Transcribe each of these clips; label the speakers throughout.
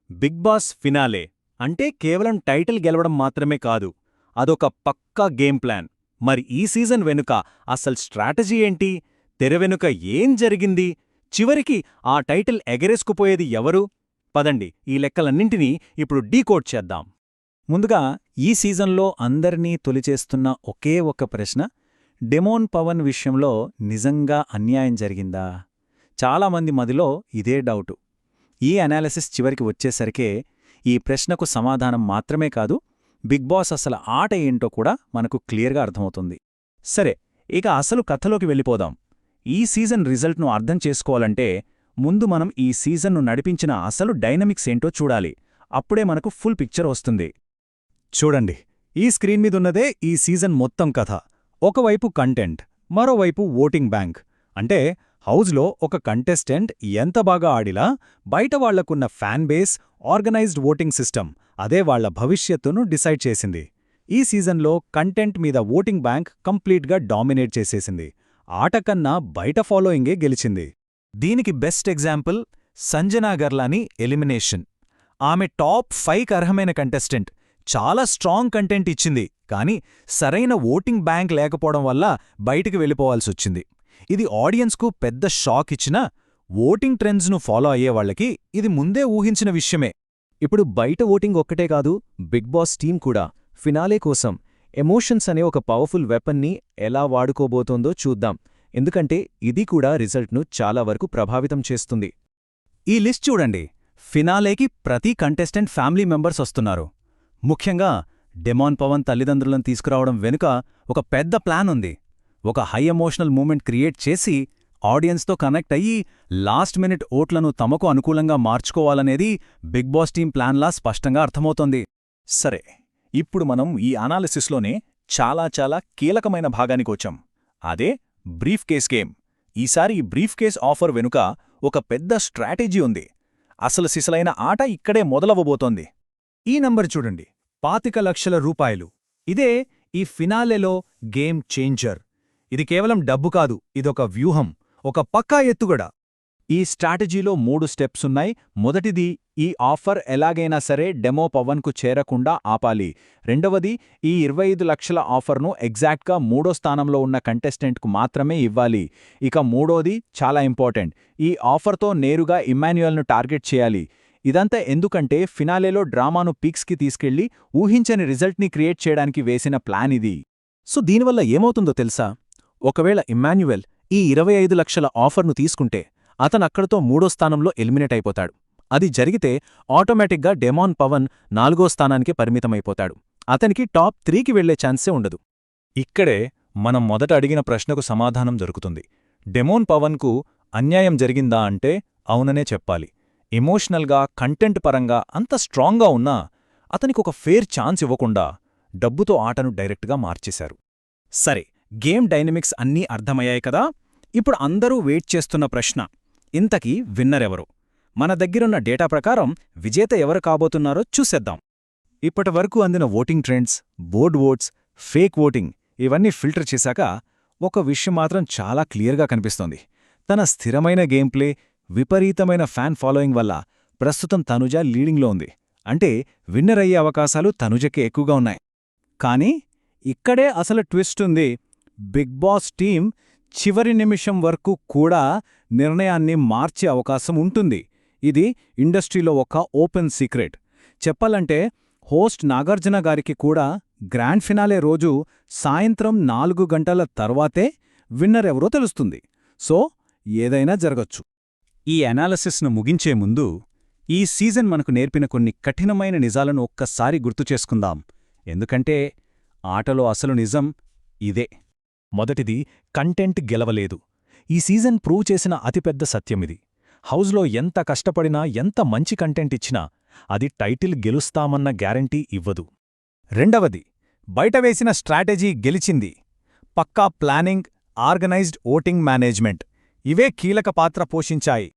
Speaker 1: Big boss finale అంటే కేవలం title గెలవడం మాత్రమే కాదు, అదొక పక్కా గేమ్ ప్లాన్. మరి ఈ సీజన్ వెనుక అసలు స్ట్రాటజీ ఏంటి? తెర వెనుక ఏం జరిగింది? చివరికి ఆ టైటిల్ ఎగరేసుకుపోయేది ఎవరు? పదండి, ఈ లెక్కలన్నింటినీ ఇప్పుడు డీకోడ్ చేద్దాం. ముందుగా ఈ సీజన్లో అందర్నీ తొలిచేస్తున్న ఒకే ఒక్క ప్రశ్న, డెమోన్ పవన్ విషయంలో నిజంగా అన్యాయం జరిగిందా? చాలామంది మదిలో ఇదే డౌటు. ఈ అనాలిసిస్ చివరికి వచ్చేసరికే ఈ ప్రశ్నకు సమాధానం మాత్రమే కాదు, బిగ్ బాస్ అసలు ఆట ఏంటో కూడా మనకు క్లియర్గా అర్థమవుతుంది. సరే, ఇక అసలు కథలోకి వెళ్ళిపోదాం. ఈ సీజన్ రిజల్ట్ను అర్థం చేసుకోవాలంటే ముందు మనం ఈ సీజన్ను నడిపించిన అసలు డైనమిక్స్ ఏంటో చూడాలి. అప్పుడే మనకు ఫుల్ పిక్చర్ వస్తుంది. చూడండి, ఈ స్క్రీన్ మీదున్నదే ఈ సీజన్ మొత్తం కథ. ఒకవైపు కంటెంట్, మరోవైపు ఓటింగ్ బ్యాంక్. అంటే హౌజ్లో ఒక కంటెస్టెంట్ ఎంత బాగా ఆడిలా బయట వాళ్లకున్న fan base, organised voting system అదే వాళ్ల భవిష్యత్తును డిసైడ్ చేసింది. ఈ సీజన్లో కంటెంట్ మీద ఓటింగ్ బ్యాంక్ కంప్లీట్గా డామినేట్ చేసేసింది. ఆటకన్నా బయట ఫాలోయింగే గెలిచింది. దీనికి best example Sanjana Galrani elimination. ఆమె టాప్ 5కి అర్హమైన కంటెస్టెంట్, చాలా స్ట్రాంగ్ కంటెంట్ ఇచ్చింది, కానీ సరైన ఓటింగ్ బ్యాంక్ లేకపోవడం వల్ల బయటికి వెళ్ళిపోవాల్సొచ్చింది. ఇది ఆడియన్స్కు పెద్ద షాక్ ఇచ్చినా ఓటింగ్ ట్రెండ్స్ను ఫాలో అయ్యేవాళ్లకి ఇది ముందే ఊహించిన విషయమే.
Speaker 2: ఇప్పుడు బయట ఓటింగ్ ఒక్కటే కాదు, బిగ్ బాస్ టీం కూడా ఫినాలే కోసం ఎమోషన్స్ అనే ఒక పవర్ఫుల్ వెపన్ని ఎలా వాడుకోబోతోందో చూద్దాం. ఎందుకంటే ఇది కూడా రిజల్ట్ను చాలా వరకు ప్రభావితం చేస్తుంది.
Speaker 1: ఈ లిస్ట్ చూడండి. ఫినాలేకి ప్రతి కంటెస్టెంట్ ఫ్యామిలీ మెంబర్స్ వస్తున్నారు. ముఖ్యంగా డెమాన్ పవన్ తల్లిదండ్రులను తీసుకురావడం వెనుక ఒక పెద్ద ప్లాన్ ఉంది. ఒక హై ఎమోషనల్ మూమెంట్ క్రియేట్ చేసి ఆడియన్స్తో కనెక్ట్ అయ్యి లాస్ట్ మినిట్ ఓట్లను తమకు అనుకూలంగా మార్చుకోవాలనేది బిగ్ బాస్ టీం ప్లాన్లా స్పష్టంగా అర్థమవుతోంది. సరే, ఇప్పుడు మనం ఈ అనాలిసిస్లోనే చాలా కీలకమైన భాగానికొచ్చాం. అదే బ్రీఫ్ కేస్ గేమ్. ఈసారి ఈ బ్రీఫ్ కేస్ ఆఫర్ వెనుక ఒక పెద్ద స్ట్రాటజీ ఉంది. అసలు సిసలైన ఆట ఇక్కడే మొదలవ్వబోతోంది. ఈ నంబర్ చూడండి, 25 లక్షల రూపాయలు. ఇదే ఈ ఫినాలేలో గేమ్ చేంజర్. ఇది కేవలం డబ్బు కాదు, ఇదొక వ్యూహం, ఒక పక్కా ఎత్తుగడ. ఈ స్ట్రాటజీలో 3 స్టెప్సున్నాయి. మొదటిది, ఈ ఆఫర్ ఎలాగైనా సరే డెమో పవన్కు చేరకుండా ఆపాలి. రెండవది, ఈ 25 లక్షల ఆఫర్ను ఎగ్జాక్ట్గా 3వ స్థానంలో ఉన్న కంటెస్టెంట్కు మాత్రమే ఇవ్వాలి. ఇక మూడోది చాలా ఇంపార్టెంట్, ఈ ఆఫర్తో నేరుగా ఇమ్మాన్యుయల్ను టార్గెట్ చేయాలి. ఇదంతా ఎందుకంటే ఫినాలేలో డ్రామాను పీక్స్కి తీసుకెళ్లి ఊహించని రిజల్ట్ని క్రియేట్ చేయడానికి వేసిన ప్లాన్ ఇది. సో దీనివల్ల ఏమవుతుందో తెలుసా? ఒకవేళ ఇమ్మాన్యుయల్ ఈ 25 లక్షల ఆఫర్ను తీసుకుంటే అతనక్కడితో 3వ స్థానంలో ఎలిమినేట్ అయిపోతాడు. అది జరిగితే ఆటోమేటిక్గా డెమాన్ పవన్ 4వ స్థానానికే పరిమితమైపోతాడు. అతనికి టాప్ 3కి వెళ్లే ఛాన్సే ఉండదు. ఇక్కడే మనం మొదట అడిగిన ప్రశ్నకు సమాధానం దొరుకుతుంది. డెమోన్ పవన్కు అన్యాయం జరిగిందా అంటే అవుననే చెప్పాలి. ఎమోషనల్గా, కంటెంట్ పరంగా అంత స్ట్రాంగ్గా ఉన్నా అతనికొక ఫేర్ ఛాన్స్ ఇవ్వకుండా డబ్బుతో ఆటను డైరెక్ట్గా మార్చేశారు. సరే, గేమ్ డైనమిక్స్ అన్నీ అర్థమయ్యాయి కదా. ఇప్పుడు అందరూ వెయిట్ చేస్తున్న ప్రశ్న, ఇంతకీ విన్నరెవరు? మన దగ్గరున్న డేటా ప్రకారం విజేత ఎవరు కాబోతున్నారో చూసేద్దాం. ఇప్పటివరకు అందిన voting trends, board votes, fake voting ఇవన్నీ ఫిల్టర్ చేశాక ఒక విషయం మాత్రం చాలా క్లియర్గా కనిపిస్తోంది. తన స్థిరమైన గేమ్ ప్లే, విపరీతమైన ఫ్యాన్ ఫాలోయింగ్ వల్ల ప్రస్తుతం తనుజ లీడింగ్లో ఉంది. అంటే విన్నర్ అయ్యే అవకాశాలు తనుజకే ఎక్కువగా ఉన్నాయి. కానీ ఇక్కడే అసలు ట్విస్ట్ ఉంది. బిగ్ బాస్ టీం చివరి నిమిషం వరకు కూడా నిర్ణయాన్ని మార్చే అవకాశం ఉంటుంది. ఇది ఇండస్ట్రీలో ఒక ఓపెన్ సీక్రెట్. చెప్పాలంటే హోస్ట్ నాగార్జున గారికి కూడా గ్రాండ్ ఫినాలే రోజు సాయంత్రం 4 గంటల తర్వాతే విన్నర్ ఎవరో తెలుస్తుంది. సో ఏదైనా జరగొచ్చు. ఈ అనాలిసిస్ను ముగించే ముందు ఈ సీజన్ మనకు నేర్పిన కొన్ని కఠినమైన నిజాలను ఒక్కసారి గుర్తుచేసుకుందాం. ఎందుకంటే ఆటలో అసలు నిజం ఇదే. మొదటిది, కంటెంట్ గెలవలేదు. ఈ సీజన్ ప్రూవ్ చేసిన అతిపెద్ద సత్యమిది. హౌజ్లో ఎంత కష్టపడినా, ఎంత మంచి కంటెంట్ ఇచ్చినా అది టైటిల్ గెలుస్తామన్న గ్యారంటీ ఇవ్వదు. రెండవది, బయటవేసిన స్ట్రాటజీ గెలిచింది. పక్కా ప్లానింగ్, ఆర్గనైజ్డ్ ఓటింగ్ మేనేజ్మెంట్ ఇవే కీలక పాత్ర పోషించాయి.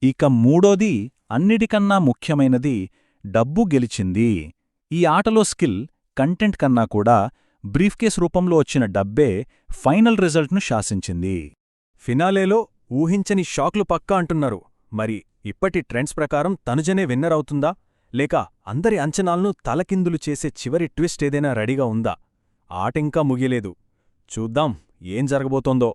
Speaker 1: ఇక మూడోది, అన్నిటికన్నా ముఖ్యమైనది, డబ్బు గెలిచింది. ఈ ఆటలో స్కిల్, కంటెంట్ కన్నా కూడా బ్రీఫ్కేస్ రూపంలో వచ్చిన డబ్బే ఫైనల్ రిజల్ట్ను శాసించింది. ఫినాలేలో ఊహించని షాక్లు పక్కా అంటున్నారు. మరి ఇప్పటి ట్రెండ్స్ ప్రకారం తనుజనే విన్నర్ అవుతుందా? లేక అందరి అంచనాలను తలకిందులు చేసే చివరి ట్విస్ట్ ఏదైనా రెడీగా ఉందా? ఆటింకా ముగియలేదు. చూద్దాం ఏం జరగబోతోందో.